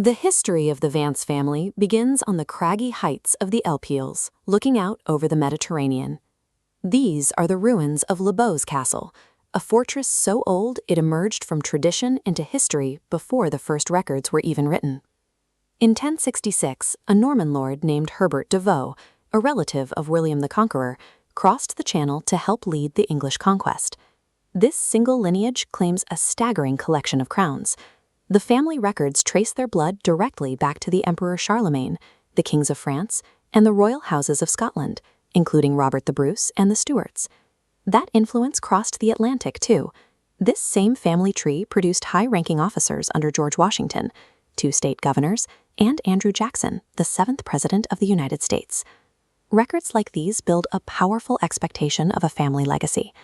The history of the Vance family begins on the craggy heights of the Elpils, looking out over the Mediterranean. These are the ruins of Les Baux castle, a fortress so old it emerged from tradition into history before the first records were even written. In 1066, a Norman lord named Herbert de Vaux, a relative of William the Conqueror, crossed the Channel to help lead the English conquest. This single lineage claims a staggering collection of crowns. The family records trace their blood directly back to the Emperor Charlemagne, the kings of France, and the royal houses of Scotland, including Robert the Bruce and the Stuarts. That influence crossed the Atlantic, too. This same family tree produced high-ranking officers under George Washington, 2 state governors, and Andrew Jackson, the 7th President of the United States. Records like these build a powerful expectation of a family legacy,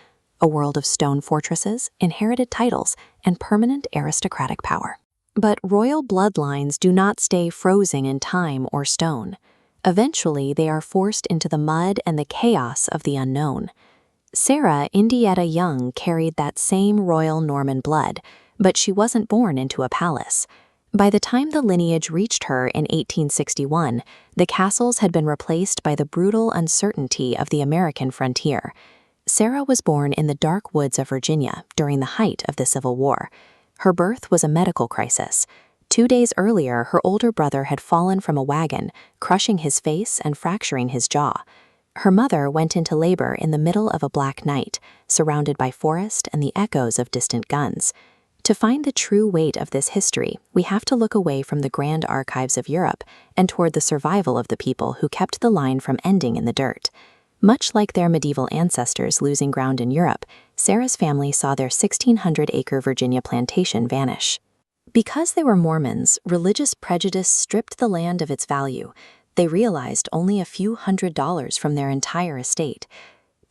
a world of stone fortresses, inherited titles, and permanent aristocratic power. But royal bloodlines do not stay frozen in time or stone. Eventually, they are forced into the mud and the chaos of the unknown. Sarah Indietta Young carried that same royal Norman blood, but she wasn't born into a palace. By the time the lineage reached her in 1861, the castles had been replaced by the brutal uncertainty of the American frontier. Sarah was born in the dark woods of Virginia during the height of the Civil War. Her birth was a medical crisis. 2 days earlier, her older brother had fallen from a wagon, crushing his face and fracturing his jaw. Her mother went into labor in the middle of a black night, surrounded by forest and the echoes of distant guns. To find the true weight of this history, we have to look away from the grand archives of Europe and toward the survival of the people who kept the line from ending in the dirt. Much like their medieval ancestors losing ground in Europe, Sarah's family saw their 1,600-acre Virginia plantation vanish. Because they were Mormons, religious prejudice stripped the land of its value. They realized only a few $100s from their entire estate.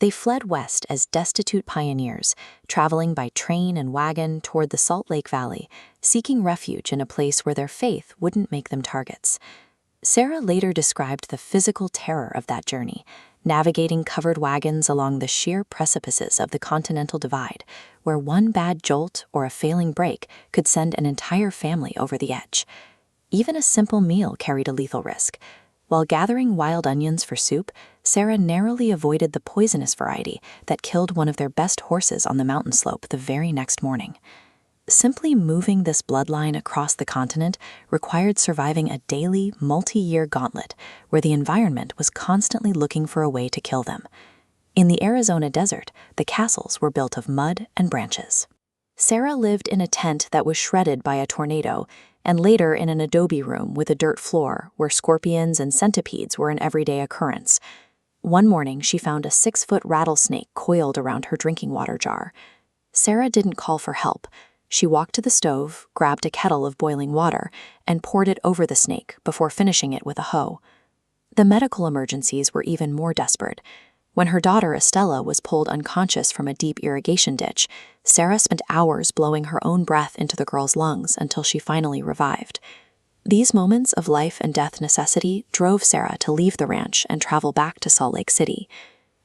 They fled west as destitute pioneers, traveling by train and wagon toward the Salt Lake Valley, seeking refuge in a place where their faith wouldn't make them targets. Sarah later described the physical terror of that journey, navigating covered wagons along the sheer precipices of the Continental Divide, where one bad jolt or a failing brake could send an entire family over the edge. Even a simple meal carried a lethal risk. While gathering wild onions for soup, Sarah narrowly avoided the poisonous variety that killed one of their best horses on the mountain slope the very next morning. Simply moving this bloodline across the continent required surviving a daily, multi-year gauntlet where the environment was constantly looking for a way to kill them. In the Arizona desert, the castles were built of mud and branches. Sarah lived in a tent that was shredded by a tornado, and later in an adobe room with a dirt floor where scorpions and centipedes were an everyday occurrence. One morning, she found a 6-foot rattlesnake coiled around her drinking water jar. Sarah didn't call for help. She walked to the stove, grabbed a kettle of boiling water, and poured it over the snake before finishing it with a hoe. The medical emergencies were even more desperate. When her daughter Estella was pulled unconscious from a deep irrigation ditch, Sarah spent hours blowing her own breath into the girl's lungs until she finally revived. These moments of life and death necessity drove Sarah to leave the ranch and travel back to Salt Lake City.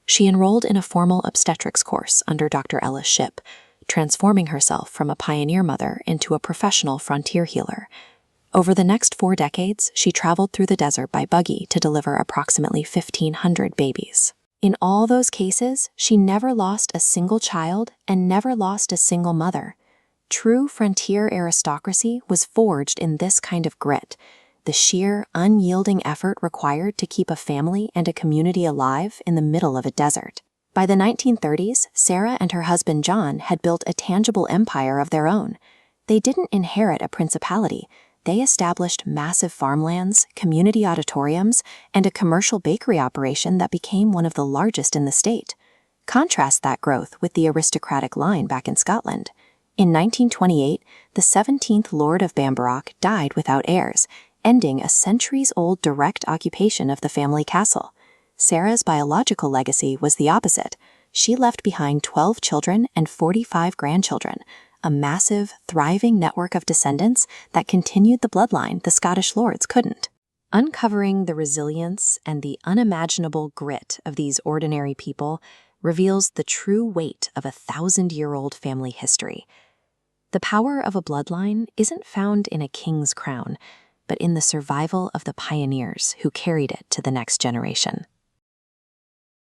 She enrolled in a formal obstetrics course under Dr. Ellis Shipp, transforming herself from a pioneer mother into a professional frontier healer. Over the next 4 decades, she traveled through the desert by buggy to deliver approximately 1,500 babies. In all those cases, she never lost a single child and never lost a single mother. True frontier aristocracy was forged in this kind of grit, the sheer, unyielding effort required to keep a family and a community alive in the middle of a desert. By the 1930s, Sarah and her husband John had built a tangible empire of their own. They didn't inherit a principality. They established massive farmlands, community auditoriums, and a commercial bakery operation that became one of the largest in the state. Contrast that growth with the aristocratic line back in Scotland. In 1928, the 17th Lord of Bambarroch died without heirs, ending a centuries-old direct occupation of the family castle. Sarah's biological legacy was the opposite. She left behind 12 children and 45 grandchildren, a massive, thriving network of descendants that continued the bloodline the Scottish lords couldn't. Uncovering the resilience and the unimaginable grit of these ordinary people reveals the true weight of a 1,000-year-old family history. The power of a bloodline isn't found in a king's crown, but in the survival of the pioneers who carried it to the next generation.